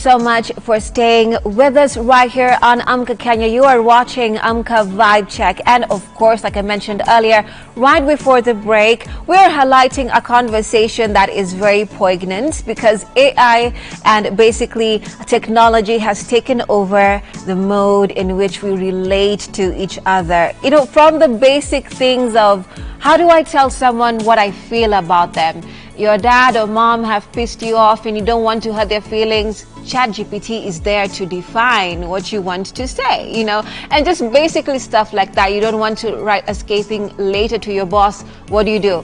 So much for staying with us right here on Amka Kenya. You are watching Amka Vibe Check, and of course, like I mentioned earlier, right before the break, we're highlighting a conversation that is very poignant because AI and basically technology has taken over the mode in which we relate to each other. You know, from the basic things of how do I tell someone what I feel about them? Your dad or mom have pissed you off and you don't want to hurt their feelings. ChatGPT is there to define what you want to say, you know, and just basically stuff like that. You don't want to write escaping later to your boss. What do?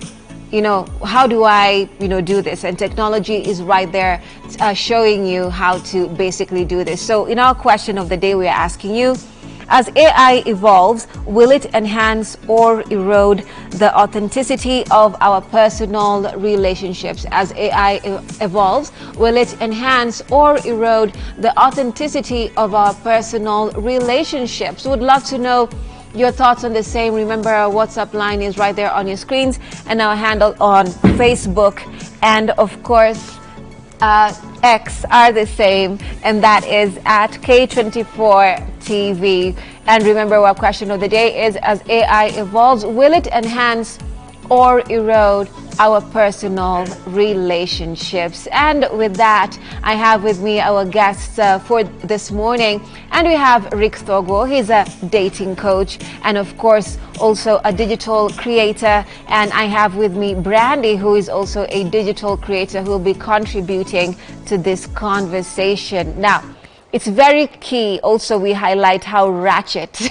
You know, how do I, do this? And technology is right there showing you how to basically do this. So in our question of the day, we are asking you, as AI evolves, will it enhance or erode the authenticity of our personal relationships? As AI evolves, will it enhance or erode the authenticity of our personal relationships? Would love to know your thoughts on the same. Remember, our WhatsApp line is right there on your screens, and our handle on Facebook and of course X are the same, and that is at K24TV. And remember, our question of the day is, as AI evolves, will it enhance or erode our personal relationships? And with that, I have with me our guests for this morning, and we have Rick Thogo. He's a dating coach and of course also a digital creator, and I have with me Brandy, who is also a digital creator who will be contributing to this conversation. Now, it's very key also we highlight how ratchet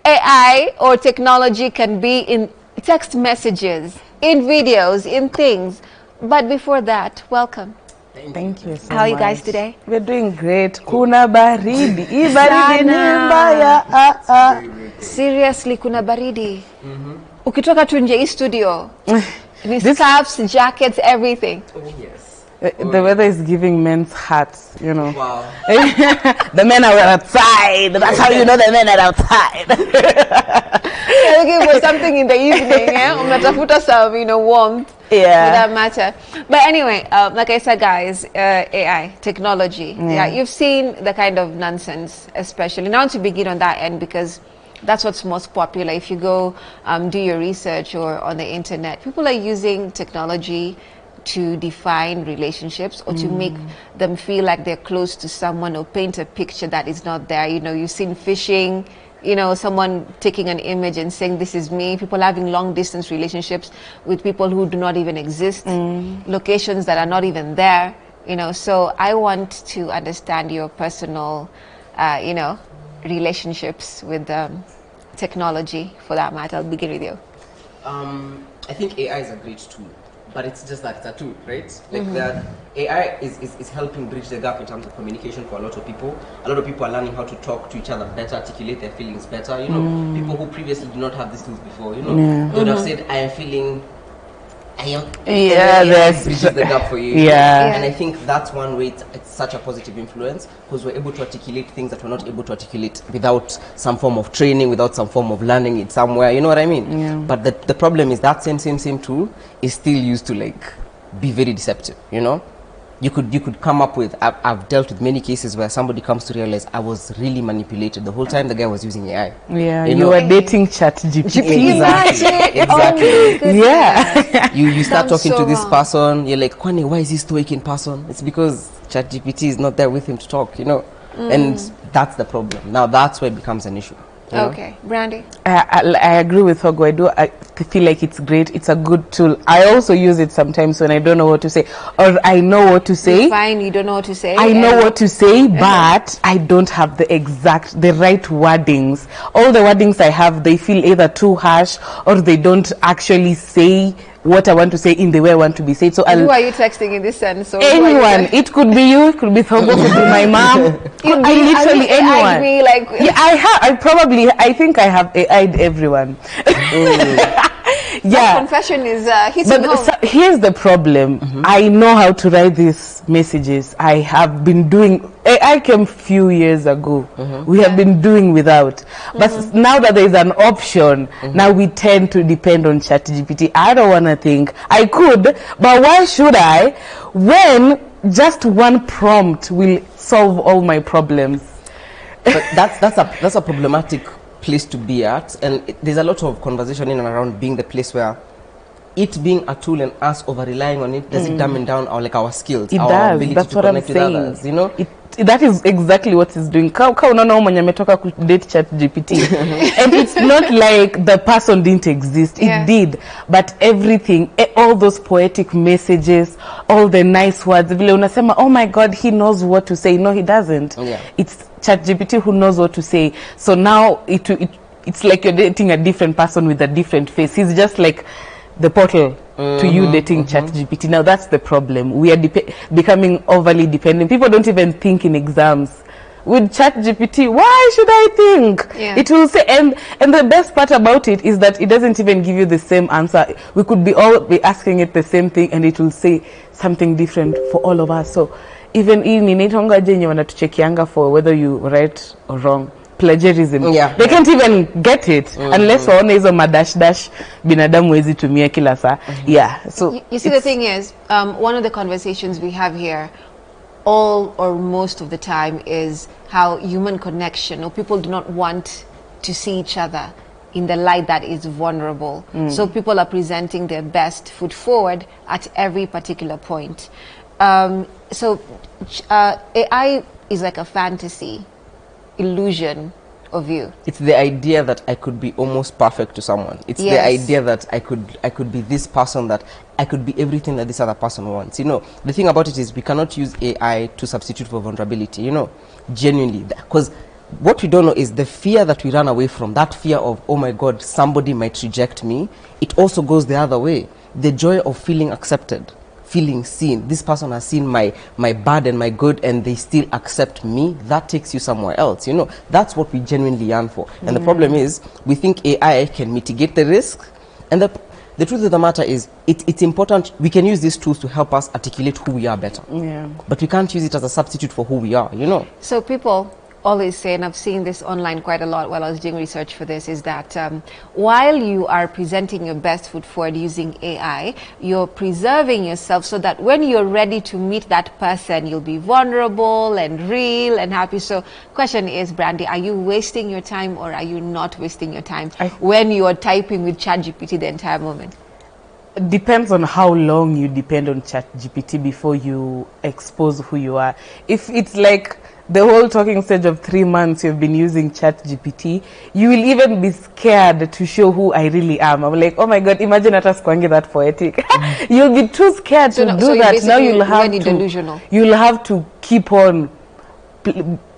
AI or technology can be in text messages, in videos, in things. But before that, welcome. Thank you so How are you much. guys today? We're doing great. Kuna baridi. Hii baridi ni mbaya. Seriously, kuna baridi. Ukitoka tu nje hii studio. Ni scarves, jackets, everything. Oh, yes. The weather is giving men's hearts, you know. Wow. The men are outside. That's how you know the men are outside. You're looking for something in the evening, yeah? Unatafuta some, warmth. Yeah. For that matter. But anyway, like I said, guys, AI, technology. Yeah, you've seen the kind of nonsense, especially. Now to begin on that end, because that's what's most popular. If you go do your research or on the internet, people are using technology to define relationships or to make them feel like they're close to someone or paint a picture that is not there. You've seen phishing, someone taking an image and saying, this is me. People having long distance relationships with people who do not even exist, locations that are not even there, So I want to understand your personal, relationships with technology, for that matter. I'll begin with you. I think AI is a great tool, but it's just that it's a tool, right? Like that AI is helping bridge the gap in terms of communication for a lot of people. A lot of people are learning how to talk to each other better, articulate their feelings better. People who previously did not have these tools before, they would have said, I am feeling, that's bridges the gap for you. Yeah. And I think that's one way it's such a positive influence, because we're able to articulate things that we're not able to articulate without some form of training, without some form of learning it somewhere. You know what I mean? Yeah. But the problem is that same tool is still used to be very deceptive. You could come up with, I've dealt with many cases where somebody comes to realize I was really manipulated the whole time the guy was using AI. Yeah, you were dating ChatGPT. Exactly. Yeah. You start Sounds talking so to this wrong. person, you're like, Kwani, why is he stoic in person? It's because ChatGPT is not there with him to talk, and that's the problem. Now that's where it becomes an issue. Okay, Brandy. I agree with Thogo. I feel like it's great. It's a good tool. I also use it sometimes when I don't know what to say, or I know what to say. Fine, you don't know what to say. I know what to say, but I don't have the right wordings. All the wordings I have, they feel either too harsh or they don't actually say what I want to say in the way I want to be said. So Who are you texting in this sense? Or anyone. It could be you, it could be Thogo, could be my mom. Could be literally anyone. Me, Yeah, I think I have AI'd everyone. That confession is hitting home. Here's the problem. I know how to write these messages. I have been doing, I came few years ago. We have been doing without. But now that there's an option, now we tend to depend on ChatGPT. I don't want to think. I could, but why should I? When just one prompt will solve all my problems. But that's a problematic place to be at, and there's a lot of conversation in and around being the place where it being a tool and us over relying on it, does it dumbing down our skills, It our does. ability That's to what I'm connect with saying. others, you know? That is exactly what it's doing. Ka unaona mwenye ametoka kudate ChatGPT. And it's not like the person didn't exist. It Yeah. did. But everything, all those poetic messages, all the nice words, vile unasema, oh my God, he knows what to say. No, he doesn't. Yeah. It's ChatGPT who knows what to say. So now it's like you're dating a different person with a different face. He's just like the portal to you dating ChatGPT. Now that's the problem. We are becoming overly dependent. People don't even think in exams. With ChatGPT, why should I think? Yeah. It will say, and the best part about it is that it doesn't even give you the same answer. We could be asking it the same thing, and it will say something different for all of us. So even in inaitwanga jenye wanatuchekianga for whether you right or wrong. Plagiarism. Yeah. They can't even get it unless waone hizo madash binadamu wezi tumia kila saa. Yeah. So You see, the thing is, one of the conversations we have here, all or most of the time, is how human connection, or people do not want to see each other in the light that is vulnerable. So people are presenting their best foot forward at every particular point. AI is like a fantasy illusion of you. It's the idea that I could be almost perfect to someone. It's the Yes. idea that I could be this person, that I could be everything that this other person wants. You know, the thing about it is we cannot use AI to substitute for vulnerability, you know, genuinely. Because what we don't know is the fear that we run away from, that fear of, oh my God, somebody might reject me. It also goes the other way. The joy of feeling accepted, feeling seen. This person has seen my bad and my good, and they still accept me. That takes you somewhere else, you know. That's what we genuinely yearn for. And the problem is we think AI can mitigate the risk, and the truth of the matter is it's important. We can use these tools to help us articulate who we are better, but we can't use it as a substitute for who we are, you know. So people always say, and I've seen this online quite a lot while I was doing research for this, is that while you are presenting your best foot forward using AI, you're preserving yourself so that when you're ready to meet that person, you'll be vulnerable and real and happy. So question is, Brandy, are you wasting your time, or are you not wasting your time when you're typing with ChatGPT the entire moment? Depends on how long you depend on ChatGPT before you expose who you are. If it's like the whole talking stage of 3 months you've been using ChatGPT, you will even be scared to show who I really am. I'm like, oh my God, imagine hata sikuangi that poetic. You'll be too scared to do that. Now you'll have to keep on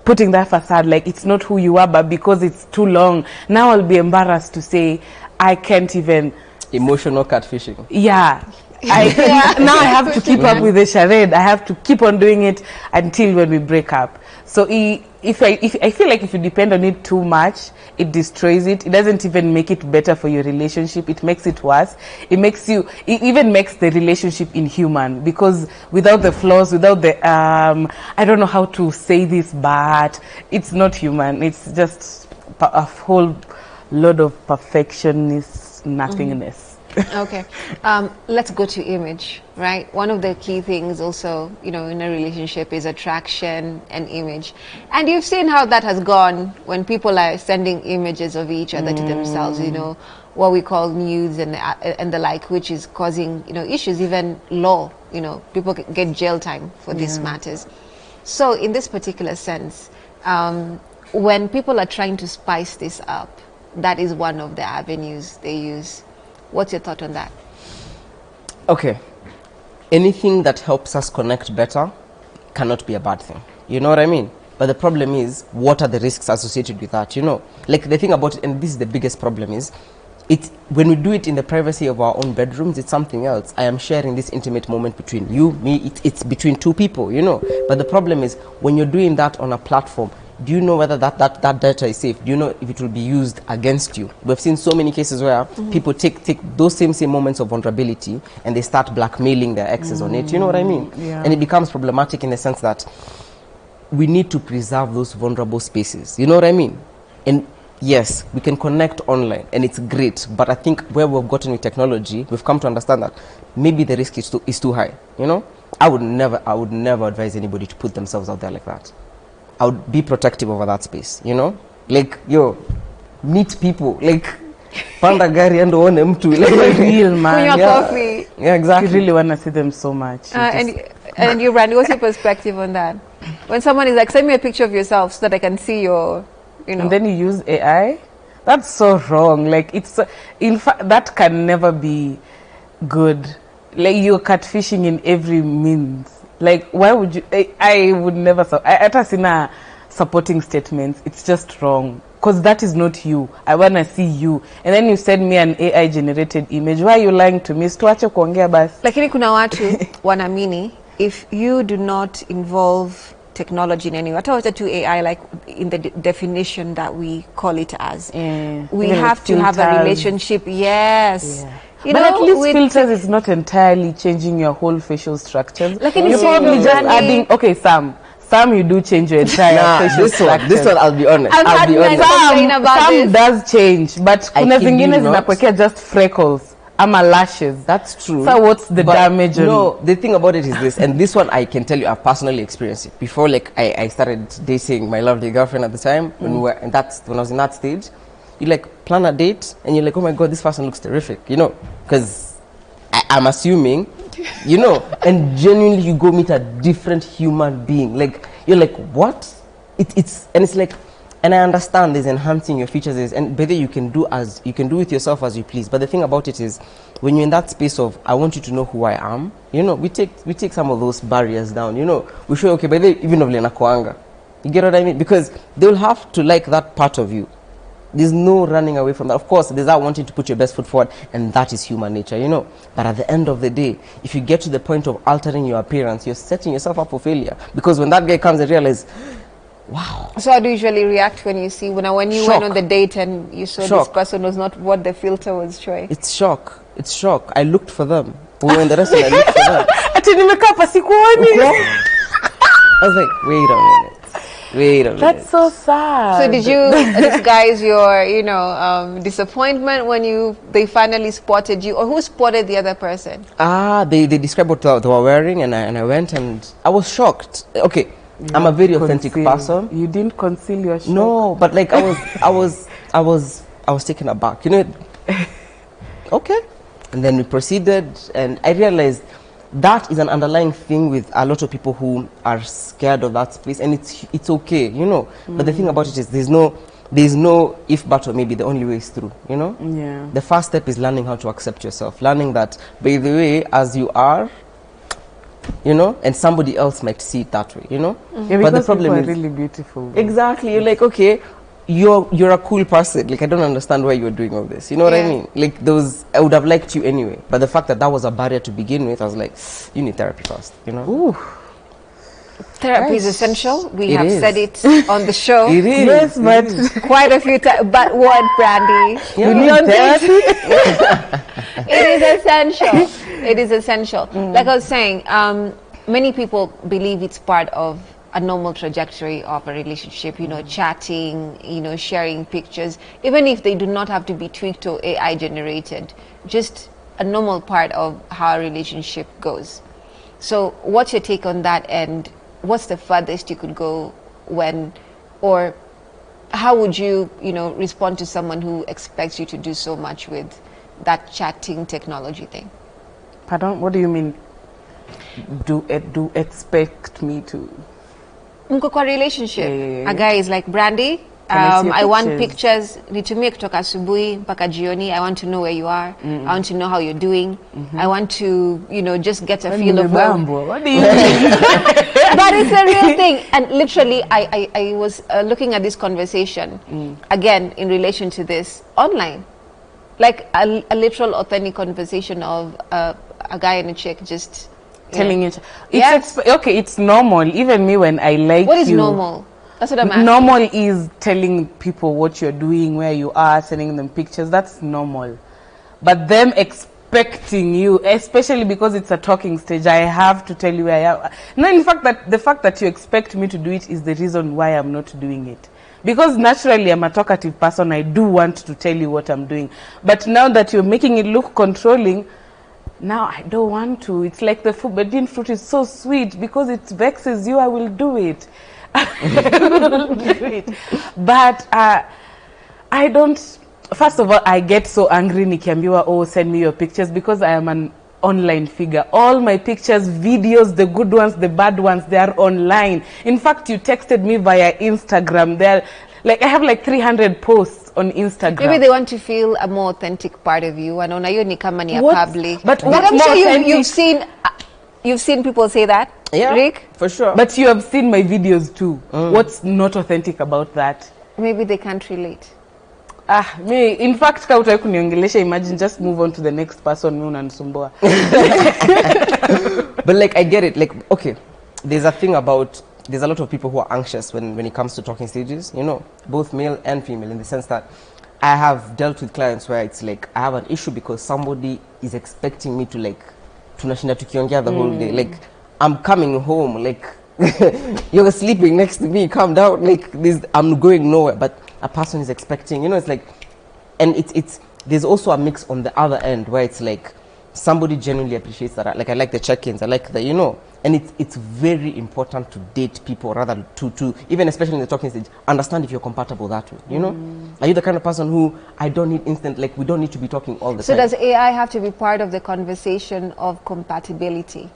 putting that facade like it's not who you are, but because it's too long, now I'll be embarrassed to say I can't even. Emotional catfishing. Yeah. Now I have to keep up with the charade. I have to keep on doing it until when we break up. So if I feel like if you depend on it too much, it destroys it. It doesn't even make it better for your relationship. It makes it worse. It even makes the relationship inhuman, because without the flaws, without the I don't know how to say this, but it's not human. It's just a whole load of perfectionist nothingness. Okay, let's go to image, right? One of the key things also, you know, in a relationship is attraction and image. And you've seen how that has gone when people are sending images of each other to themselves, you know, what we call nudes and the like, which is causing, you know, issues, even law, you know, people get jail time for these matters. So in this particular sense, when people are trying to spice this up, that is one of the avenues they use. What's your thought on that? Okay. Anything that helps us connect better cannot be a bad thing. You know what I mean? But the problem is, what are the risks associated with that? You know, like the thing about it, and this is the biggest problem, is when we do it in the privacy of our own bedrooms, it's something else. I am sharing this intimate moment between you, me, it's between two people, you know. But the problem is, when you're doing that on a platform, do you know whether that data is safe? Do you know if it will be used against you? We've seen so many cases where people take those same moments of vulnerability and they start blackmailing their exes on it. You know what I mean? Yeah. And it becomes problematic in the sense that we need to preserve those vulnerable spaces. You know what I mean? And yes, we can connect online and it's great, but I think where we've gotten with technology, we've come to understand that maybe the risk is too high, you know? I would never advise anybody to put themselves out there like that. I would be protective over that space, you know? Like, meet people, like, panda gari and one mtu, like, Real man. Kunywa coffee. yeah, exactly. You really want to see them so much. And you, Randy, what's your perspective on that? When someone is like, send me a picture of yourself so that I can see your, you know. And then you use AI? That's so wrong. Like, it's, in fact, that can never be good. Like, you're catfishing in every means. Like, why would you, I would never, hata sina supporting statements. It's just wrong. Because that is not you. I want to see you. And then you send me an AI generated image. Why are you lying to me? Situache kuongea basi. Lakini kuna watu wanaamini if you do not involve technology in any way, hata wacha tu AI, like in the definition that we call it as, we Even have to have a filters. relationship. Yes. You But know, at least with filters is not entirely changing your whole facial structures. Lakini You're si probably just Randy. adding, okay, some you do change your entire Nah, facial structure. this one, I'll be honest. I've I'll had be men honest. complain about Some this. does change, but I kuna kid zingine you not. zinakuwekea just freckles ama lashes. That's true. So what's the But damage on no, the thing about it is this, and this one I can tell you, I've personally experienced it. Before, like, I started dating my lovely girlfriend at the time, when I was in that stage, you like plan a date, and you're like, oh my god, this person looks terrific, you know, because I'm assuming, you know, and genuinely you go meet a different human being. Like, you're like, what? It's like, and I understand there's enhancing your features, and whether you can do with yourself as you please. But the thing about it is, when you're in that space of, I want you to know who I am, you know, we take some of those barriers down, you know. We show, okay, by the even of Lena Koanga. You get what I mean? Because they'll have to like that part of you. There's no running away from that. Of course, there's that wanting to put your best foot forward, and that is human nature, you know. But at the end of the day, if you get to the point of altering your appearance, you're setting yourself up for failure. Because when that guy comes and realizes, wow. So how do you usually react when you see, when you Shock. went on the date and you saw this Shock. person was not what the filter was showing? It's shock. It's shock. I looked for them. We were in the restaurant, I looked for them. Ati nimekaa hapa sikuoni. I was like, wait a minute. That's so sad. So did you disguise your, you know, disappointment when they finally spotted you, or who spotted the other person? They described what they were wearing, and I went and I was shocked. Okay, I'm a very authentic person. You didn't conceal your shock? No, but like I was taken aback. You know. Okay, and then we proceeded, and I realized that is an underlying thing with a lot of people who are scared of that space, and it's okay, you know. But the thing about it is, there's no if but or maybe. The only way is through, you know. Yeah. The first step is learning how to accept yourself, learning that, by the way, as you are, you know, and somebody else might see it that way, you know. Yeah, But the because problem people are is, really beautiful. exactly, you're like, okay, you're a cool person. Like, I don't understand why you're doing all this. You know what I Yeah. mean? Like, I would have liked you anyway. But the fact that was a barrier to begin with, I was like, you need therapy first, you know? Ooh. Therapy is Right. essential. We It have is. said it on the show It is. Yes, it but is. quite a few times. But what, Brandy? Yeah. you need don't think- therapy. It is essential. It is essential. Like I was saying, many people believe it's part of a normal trajectory of a relationship, you know, chatting, you know, sharing pictures, even if they do not have to be tweaked or AI generated, just a normal part of how a relationship goes. So what's your take on that, and what's the furthest you could go when, or how would you, you know, respond to someone who expects you to do so much with that chatting technology thing? Pardon? What do you mean? Do expect me to? Mko kwa relationship. Yeah. A guy is like, Brandy, Can I see your I want pictures? pictures. Nitumie kutoka asubuhi mpaka jioni. I want to know where you are. I want to know how you're doing. I want to, you know, just get a feel of where. Nimebambwa. What do you mean? But it's a real thing. And literally, I was looking at this conversation, again, in relation to this, online. Like a literal authentic conversation of a guy and a chick just Telling each Yes. okay, it's normal. Even me, when I like What is you, normal? That's what I'm asking. normal is telling people what you're doing, where you are, sending them pictures. That's normal. But them expecting you, especially because it's a talking stage, I have to tell you where I am. No, in fact, the fact that you expect me to do it is the reason why I'm not doing it. Because naturally I'm a talkative person, I do want to tell you what I'm doing. But now that you're making it look controlling, now I don't want to. It's like the forbidden fruit is so sweet because it vexes you. I will do it. But I don't. First of all, I get so angry nikiambiwa, oh, send me your pictures, because I am an online figure. All my pictures, videos, the good ones, the bad ones, they are online. In fact, you texted me via Instagram. They're like, I have like 300 posts on Instagram. Maybe they want to feel a more authentic part of you. Wanaona hiyo ni kama ni ya public. But I'm sure you've seen people say that. Yeah, Rick? for sure. But you have seen my videos too. What's not authentic about that? Maybe they can't relate. Me, in fact, ka utaki kuniongelesha, imagine, just move on to the next person. Me unanisumbua. But like, I get it. Like, okay, there's a thing about, there's a lot of people who are anxious when it comes to talking stages, you know, both male and female, in the sense that I have dealt with clients where it's like, I have an issue because somebody is expecting me to like, tunashinda tukiongea the whole day. Like, I'm coming home, like, you're sleeping next to me, calm down, like, I'm going nowhere, but a person is expecting, you know, it's like, and it's there's also a mix on the other end where it's like, somebody genuinely appreciates that, like, I like the check-ins, I like the, you know, and it's very important to date people, rather to even especially in the talking stage, understand if you're compatible that way, you know. Are you the kind of person who, I don't need instant, like, we don't need to be talking all the time. So does AI have to be part of the conversation of compatibility?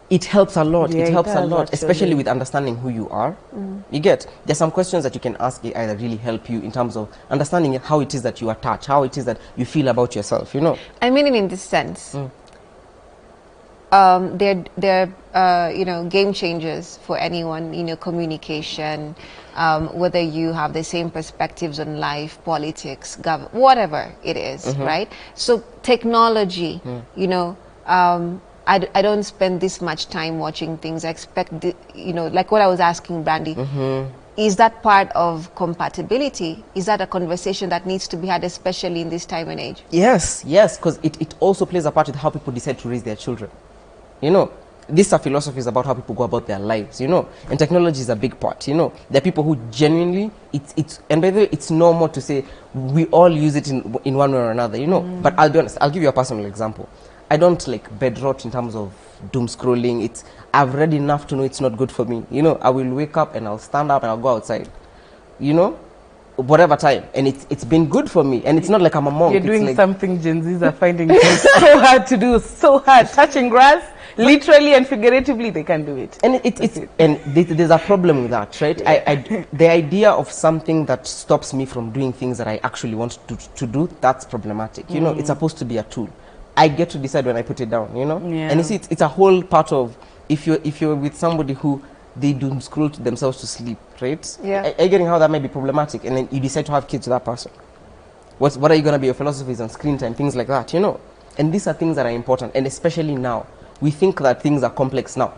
It helps a lot. Yeah, it helps a lot, actually. especially with understanding who you are. You get, there's some questions that you can ask AI that really help you in terms of understanding how it is that you attach, how it is that you feel about yourself, you know. I mean it in this sense. They're you know, game changers for anyone, you know, communication, whether you have the same perspectives on life, politics, whatever it is, right? So technology, you know, I don't spend this much time watching things. I expect, you know, like what I was asking Brandy, is that part of compatibility? Is that a conversation that needs to be had, especially in this time and age? Yes, because it also plays a part with how people decide to raise their children. You know, these are philosophies about how people go about their lives, you know, and technology is a big part, you know. There are people who genuinely, and by the way, it's normal to say we all use it in one way or another, you know. But I'll be honest, I'll give you a personal example. I don't like bed rot in terms of doom scrolling. I've read enough to know it's not good for me. You know, I will wake up and I'll stand up and I'll go outside, you know, whatever time. And it's been good for me. And it's not like I'm a monk. You're doing like something Gen Zs are finding so hard to do, so hard. Touching grass, literally and figuratively, they can do it. And there's a problem with that, right? Yeah. The idea of something that stops me from doing things that I actually want to do, that's problematic. You know, it's supposed to be a tool. I get to decide when I put it down, you know. Yeah. And you see, it's a whole part of, if you're with somebody who they doom scroll themselves to sleep, right? Yeah. Are you getting how that might be problematic? And then you decide to have kids with that person. What are you going to be, your philosophies on screen time, things like that, you know? And these are things that are important, and especially now. We think that things are complex now.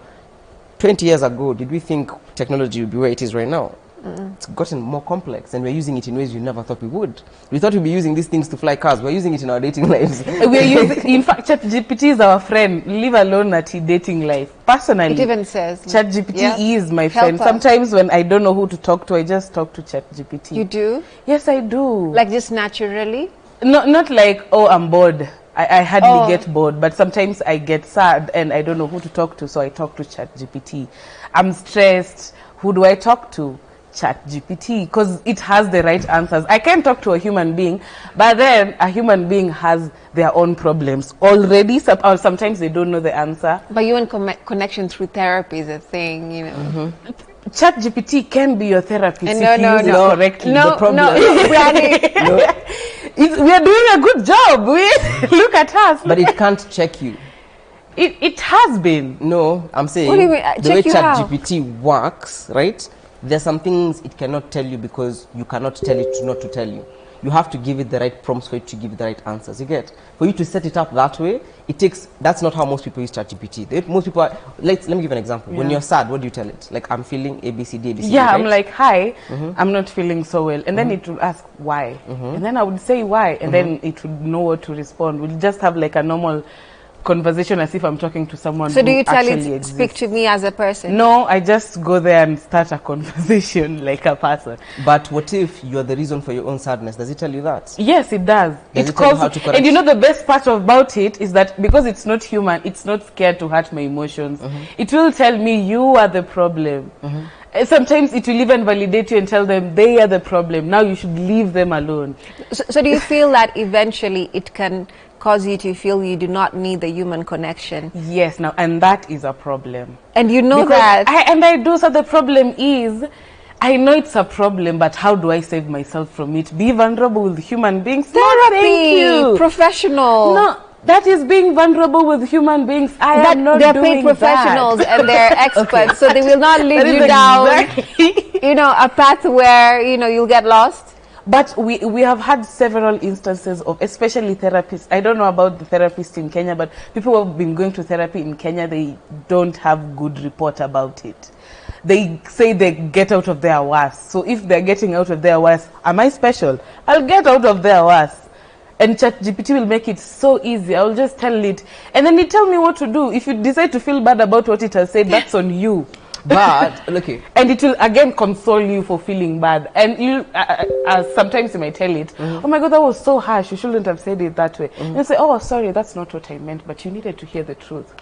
20 years ago, did we think technology would be where it is right now? It's gotten more complex, and we're using it in ways we never thought we would. We thought we'd be using these things to fly cars. We're using it in our dating lives. We're using, in fact, ChatGPT is our friend. Leave alone that dating life. Personally, it even says ChatGPT is my friend. Sometimes when I don't know who to talk to, I just talk to ChatGPT. You do? Yes, I do. Like just naturally? Not like, oh, I'm bored. I hardly get bored, but sometimes I get sad and I don't know who to talk to, so I talk to ChatGPT. I'm stressed. Who do I talk to? ChatGPT, because it has the right answers. I can talk to a human being, but then a human being has their own problems already, or sometimes they don't know the answer. But you and connection through therapy is a thing, you know. ChatGPT can be your therapist if you use it correctly. No, Brandy. We are doing a good job. Look at us. But it can't check you. It has been. No, I'm saying what do you mean? The way ChatGPT works, right? There's some things it cannot tell you because you cannot tell it not to tell you. You have to give it the right prompts for it to give you the right answers. You get? For you to set it up that way, it takes. That's not how most people use ChatGPT. Most people are. Let me give an example. Yeah. When you're sad, what do you tell it? Like, I'm feeling ABCD. Yeah, right? I'm like, hi, I'm not feeling so well, and then it would ask why, and then I would say why, and then it would know what to respond. We'll just have like a normal conversation as if I'm talking to someone So who do you tell actually it, exists. speak to me as a person? No, I just go there and start a conversation like a person. But what if you're the reason for your own sadness? Does it tell you that? Yes, it does. Does it tell you how to correct? And you know the best part about it is that because it's not human, it's not scared to hurt my emotions. It will tell me you are the problem. Sometimes it will even validate you and tell them they are the problem. Now you should leave them alone. So do you feel that eventually it can cause you to feel you do not need the human connection? Yes, now, and that is a problem. And you know Because that. I do. So the problem is, I know it's a problem, but how do I save myself from it? Be vulnerable with human beings? No, thank Therapy, you. professional. No, that is being vulnerable with human beings. I am not they're doing paid professionals that. and they're experts, so they will not lead That is you down, exactly. you know, a path where, you know, you'll get lost. But we have had several instances of, especially therapists. I don't know about the therapists in Kenya, but people who have been going to therapy in Kenya, they don't have good report about it. They say they get out of their worst. So if they're getting out of their worst, am I special? I'll get out of their worst. And ChatGPT will make it so easy. I'll just tell it. And then it tell me what to do. If you decide to feel bad about what it has said, that's on you. But okay, And it will again console you for feeling bad. And you sometimes you might tell it, oh my God, that was so harsh. You shouldn't have said it that way. And you say, oh, sorry, that's not what I meant. But you needed to hear the truth.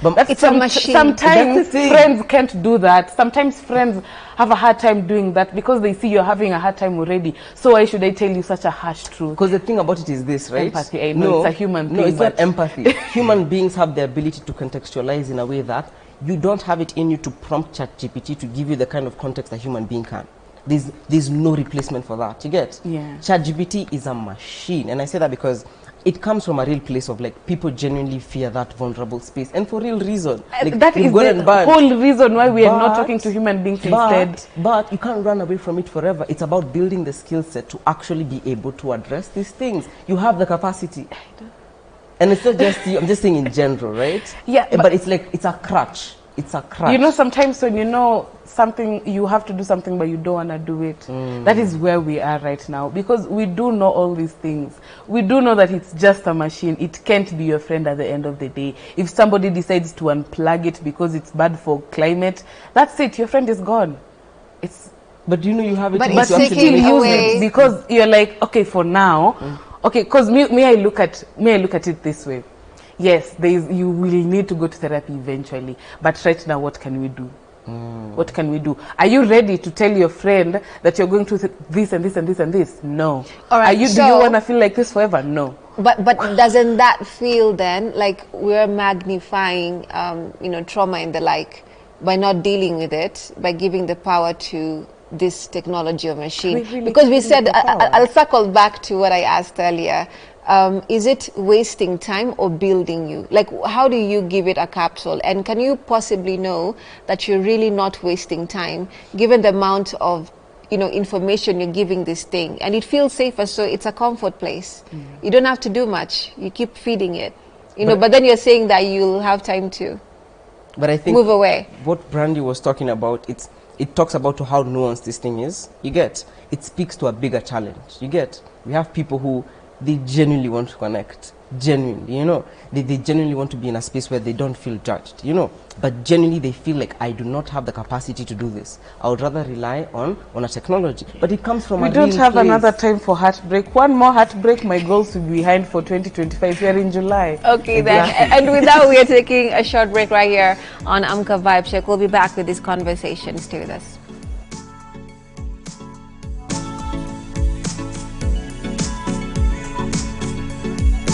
but It's a machine. Sometimes That's the thing. friends can't do that. Sometimes friends have a hard time doing that because they see you're having a hard time already. So why should I tell you such a harsh truth? because the thing about it is this, right? Empathy, I know, it's a human No, thing, it's not but- empathy. Human beings have the ability to contextualize in a way that you don't have it in you to prompt ChatGPT to give you the kind of context a human being can. There's no replacement for that. You get? Yeah. ChatGPT is a machine, and I say that because it comes from a real place of like people genuinely fear that vulnerable space, and for real reason. Like, That you've is gone and the burned. whole reason why we are not But- talking to human beings instead. But you can't run away from it forever. It's about building the skill set to actually be able to address these things. You have the capacity. And it's not just you, I'm just saying in general, right? Yeah, But but- it's like, it's a crutch. It's a crutch. You know, sometimes when you know something, you have to do something, but you don't want to do it. That is where we are right now. Because we do know all these things. We do know that it's just a machine. It can't be your friend at the end of the day. If somebody decides to unplug it because it's bad for climate, that's it. Your friend is gone. It's But do you know you have it But in it's you to taking actually still use away- it because you're like, okay, for now, okay, because me I look at it this way. Yes, you will need to go to therapy eventually, but right now, what can we do? What can we do? Are you ready to tell your friend that you're going through this and this and this and this? No. All right, Do you so- want to feel like this forever? No. But doesn't that feel then like we're magnifying, you know, trauma and the like by not dealing with it, by giving the power to this technology or machine? We really Because we give said, the power. I'll circle back to what I asked earlier. Is it wasting time or building you? Like, how do you give it a capsule? And can you possibly know that you're really not wasting time given the amount of, you know, information you're giving this thing? And it feels safer, so it's a comfort place. You don't have to do much. You keep feeding it, you know, but then you're saying that you'll have time to But I think move away. what Brandy was talking about, it talks about how nuanced this thing is. You get? It speaks to a bigger challenge. You get? We have people who they genuinely want to connect. Genuinely, you know. They genuinely want to be in a space where they don't feel judged, you know. But genuinely they feel like I do not have the capacity to do this. I would rather rely on a technology. But it comes from We a don't real have place. another time for heartbreak. One more heartbreak, my goals will be behind for 2025. We are in July. Okay, then. And with that, we are taking a short break right here on Amka Vibe Check. We'll be back with this conversation. Stay with us.